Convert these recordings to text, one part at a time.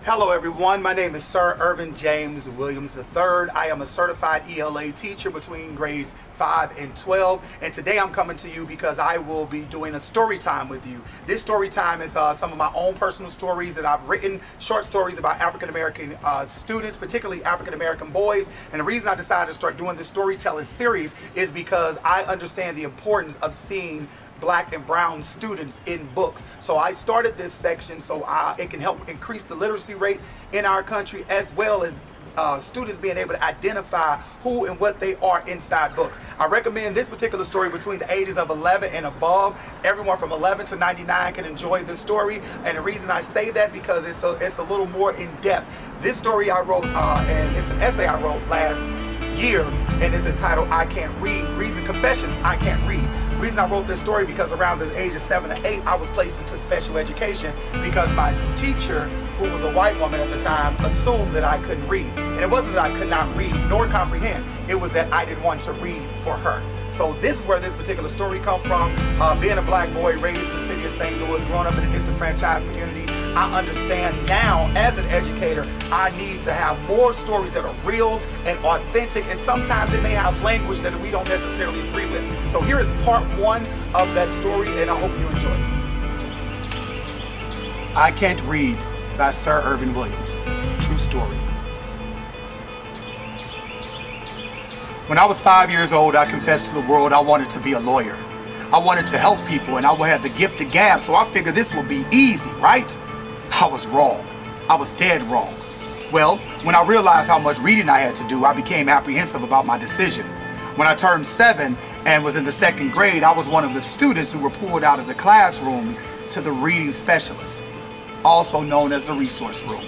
Hello everyone, my name is Sir Ervin James Williams III. I am a certified ELA teacher between grades 5 and 12, and today I'm coming to you because I will be doing a story time with you. This story time is some of my own personal stories that I've written, short stories about African American students, particularly African American boys. And the reason I decided to start doing this storytelling series is because I understand the importance of seeing Black and brown students in books. So I started this section so it can help increase the literacy rate in our country, as well as students being able to identify who and what they are inside books. I recommend this particular story between the ages of 11 and above. Everyone from 11 to 99 can enjoy this story, and the reason I say that because it's a little more in depth. This story I wrote, and it's an essay I wrote last year, and it's entitled I Can't Read, Reason Confessions I Can't Read. The reason I wrote this story because around the age of 7 to 8 I was placed into special education because my teacher, who was a white woman at the time, assumed that I couldn't read. And it wasn't that I could not read nor comprehend, it was that I didn't want to read for her. So this is where this particular story comes from. Being a Black boy raised in the city of St. Louis, growing up in a disenfranchised community, I understand now as an educator I need to have more stories that are real and authentic, and sometimes it may have language that we don't necessarily agree with. So here is part 1 of that story, and I hope you enjoy it. I Can't Read by Sir Ervin Williams. True story. When I was 5 years old, I confessed to the world I wanted to be a lawyer. I wanted to help people, and I had the gift of gab, so I figured this would be easy, right? I was wrong. I was dead wrong. Well, when I realized how much reading I had to do, I became apprehensive about my decision. When I turned 7 and was in the 2nd grade, I was one of the students who were pulled out of the classroom to the reading specialist, also known as the resource room.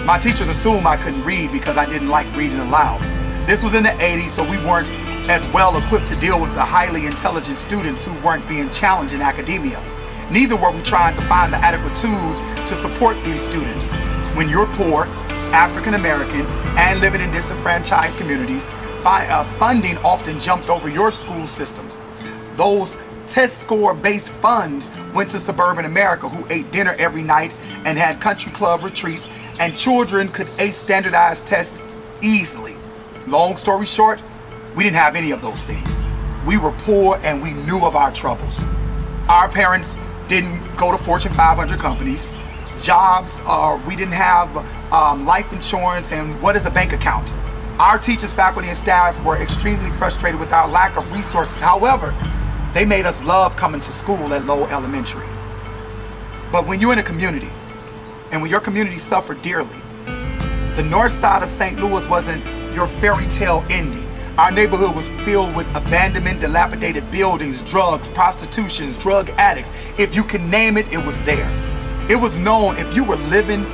My teachers assumed I couldn't read because I didn't like reading aloud. This was in the 80s, so we weren't as well equipped to deal with the highly intelligent students who weren't being challenged in academia. Neither were we trying to find the adequate tools to support these students. When you're poor, African American, and living in disenfranchised communities, funding often jumped over your school systems. Those test score based funds went to suburban America, who ate dinner every night and had country club retreats, and children could ace standardized tests easily. Long story short, we didn't have any of those things. We were poor and we knew of our troubles. Our parents didn't go to Fortune 500 companies, jobs, we didn't have life insurance, and what is a bank account? Our teachers, faculty, and staff were extremely frustrated with our lack of resources. However, they made us love coming to school at Low Elementary. But when you're in a community, and when your community suffered dearly, the north side of St. Louis wasn't your fairy tale ending. Our neighborhood was filled with abandonment, dilapidated buildings, drugs, prostitutions, drug addicts. If you can name it, it was there. It was known if you were living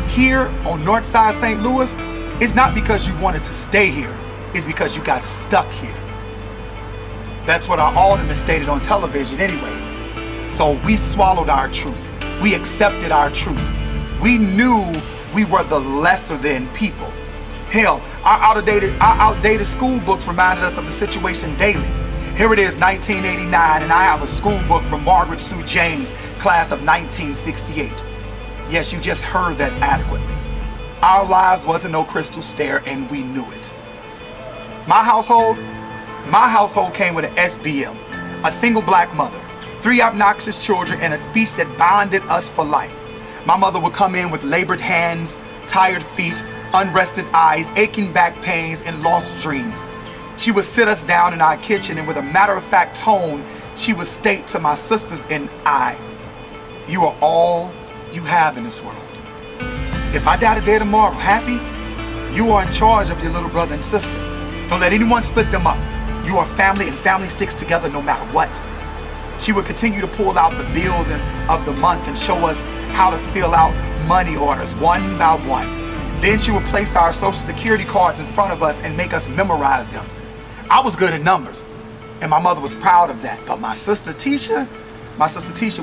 here on north side St. Louis, it's not because you wanted to stay here, it's because you got stuck here. That's what our alderman stated on television anyway. So we swallowed our truth. We accepted our truth. We knew we were the lesser than people. Hell, our outdated school books reminded us of the situation daily. Here it is, 1989, and I have a school book from Margaret Sue James, class of 1968. Yes, you just heard that adequately. Our lives wasn't no crystal stair, and we knew it. My household came with an SBM, a single Black mother, 3 obnoxious children, and a speech that bonded us for life. My mother would come in with labored hands, tired feet, unrested eyes, aching back pains, and lost dreams. She would sit us down in our kitchen, and with a matter-of-fact tone, she would state to my sisters and I, "You are all you have in this world. If I die today tomorrow happy, you are in charge of your little brother and sister. Don't let anyone split them up. You are family, and family sticks together no matter what." She would continue to pull out the bills of the month and show us how to fill out money orders one by one. Then she would place our social security cards in front of us and make us memorize them. I was good at numbers, and my mother was proud of that. But my sister Tisha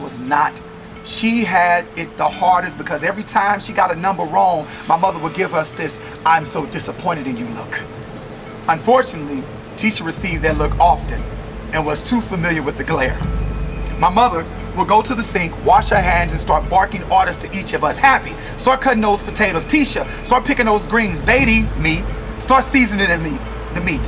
was not. She had it the hardest because every time she got a number wrong, my mother would give us this "I'm so disappointed in you" look. Unfortunately, Tisha received that look often, and was too familiar with the glare. My mother would go to the sink, wash her hands, and start barking orders to each of us. Happy, start cutting those potatoes. Tisha, start picking those greens. Beatty, me, start seasoning the meat.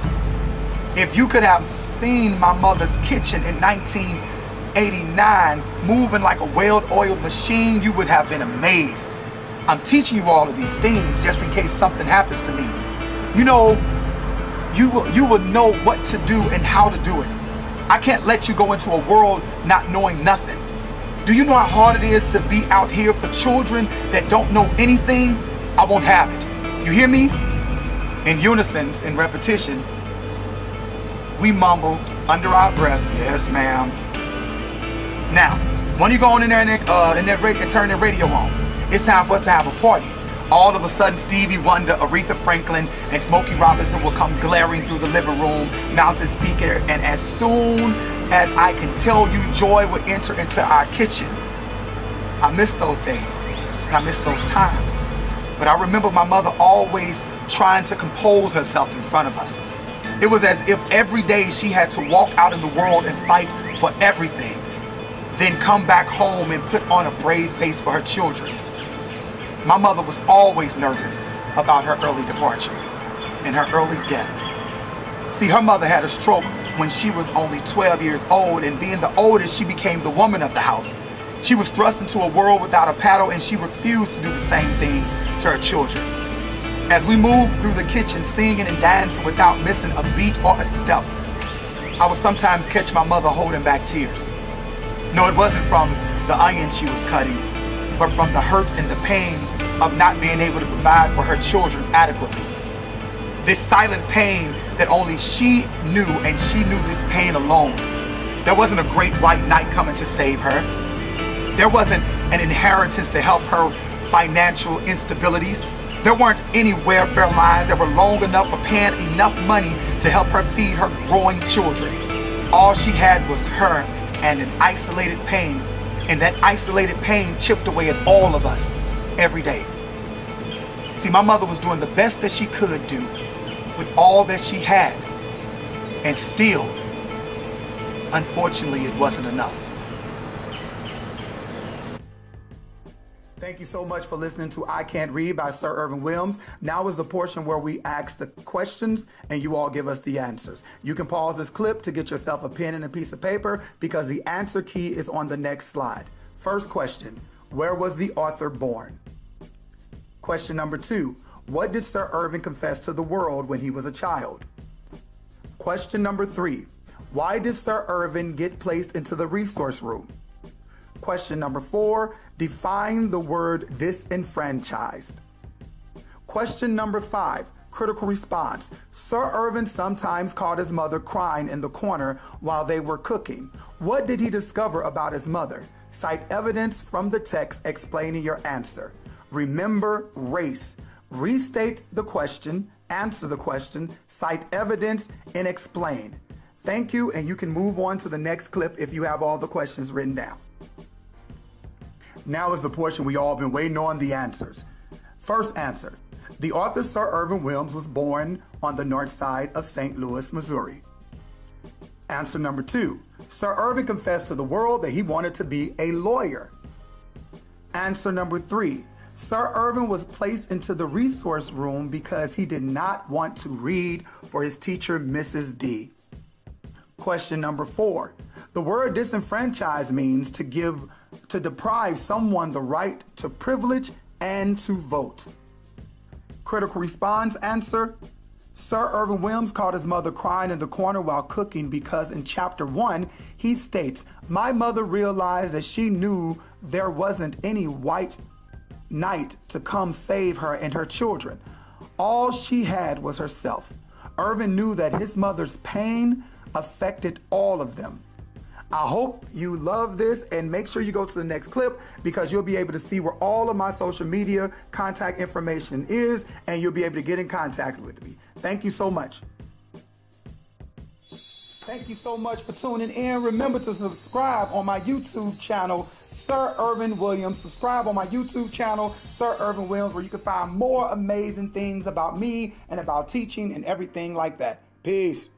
If you could have seen my mother's kitchen in 1989 moving like a well-oiled machine, you would have been amazed. I'm teaching you all of these things just in case something happens to me. You know, you will know what to do and how to do it. I can't let you go into a world not knowing nothing. Do you know how hard it is to be out here for children that don't know anything? I won't have it. You hear me? In unison, in repetition, we mumbled under our breath, yes, ma'am. Now, when you go on in there and turn the radio on, it's time for us to have a party. All of a sudden, Stevie Wonder, Aretha Franklin, and Smokey Robinson will come glaring through the living room, mounted speaker, and as soon as I can tell you, joy would enter into our kitchen. I miss those days, and I miss those times. But I remember my mother always trying to compose herself in front of us. It was as if every day she had to walk out in the world and fight for everything, then come back home and put on a brave face for her children. My mother was always nervous about her early departure and her early death. See, her mother had a stroke when she was only 12 years old, and being the oldest, she became the woman of the house. She was thrust into a world without a paddle, and she refused to do the same things to her children. As we moved through the kitchen, singing and dancing without missing a beat or a step, I would sometimes catch my mother holding back tears. No, it wasn't from the onion she was cutting, but from the hurt and the pain of not being able to provide for her children adequately. This silent pain that only she knew, and she knew this pain alone. There wasn't a great white knight coming to save her. There wasn't an inheritance to help her financial instabilities. There weren't any welfare lines that were long enough for paying enough money to help her feed her growing children. All she had was her and an isolated pain, and that isolated pain chipped away at all of us every day. See, my mother was doing the best that she could do with all that she had, and still, unfortunately, it wasn't enough. Thank you so much for listening to I Can't Read by Sir Ervin Williams. Now is the portion where we ask the questions and you all give us the answers. You can pause this clip to get yourself a pen and a piece of paper because the answer key is on the next slide. First question, where was the author born? Question number 2, what did Sir Ervin confess to the world when he was a child? Question number 3, why did Sir Ervin get placed into the resource room? Question number 4, define the word disenfranchised. Question number 5, critical response. Sir Ervin sometimes caught his mother crying in the corner while they were cooking. What did he discover about his mother? Cite evidence from the text explaining your answer. Remember race. Restate the question, answer the question, cite evidence, and explain. Thank you, and you can move on to the next clip if you have all the questions written down. Now is the portion we all been waiting on, the answers. First answer, the author Sir Ervin Williams was born on the north side of St. Louis, Missouri. Answer number 2, Sir Ervin confessed to the world that he wanted to be a lawyer. Answer number 3, Sir Ervin was placed into the resource room because he did not want to read for his teacher, Mrs. D. Question number 4, the word disenfranchised means to deprive someone the right to privilege and to vote. Critical response answer, Sir Ervin Williams caught his mother crying in the corner while cooking because in chapter 1, he states, my mother realized that she knew there wasn't any white knight to come save her and her children. All she had was herself. Ervin knew that his mother's pain affected all of them. I hope you love this, and make sure you go to the next clip because you'll be able to see where all of my social media contact information is, and you'll be able to get in contact with me. Thank you so much. Thank you so much for tuning in. Remember to subscribe on my YouTube channel, Sir Ervin Williams. Subscribe on my YouTube channel, Sir Ervin Williams, where you can find more amazing things about me and about teaching and everything like that. Peace.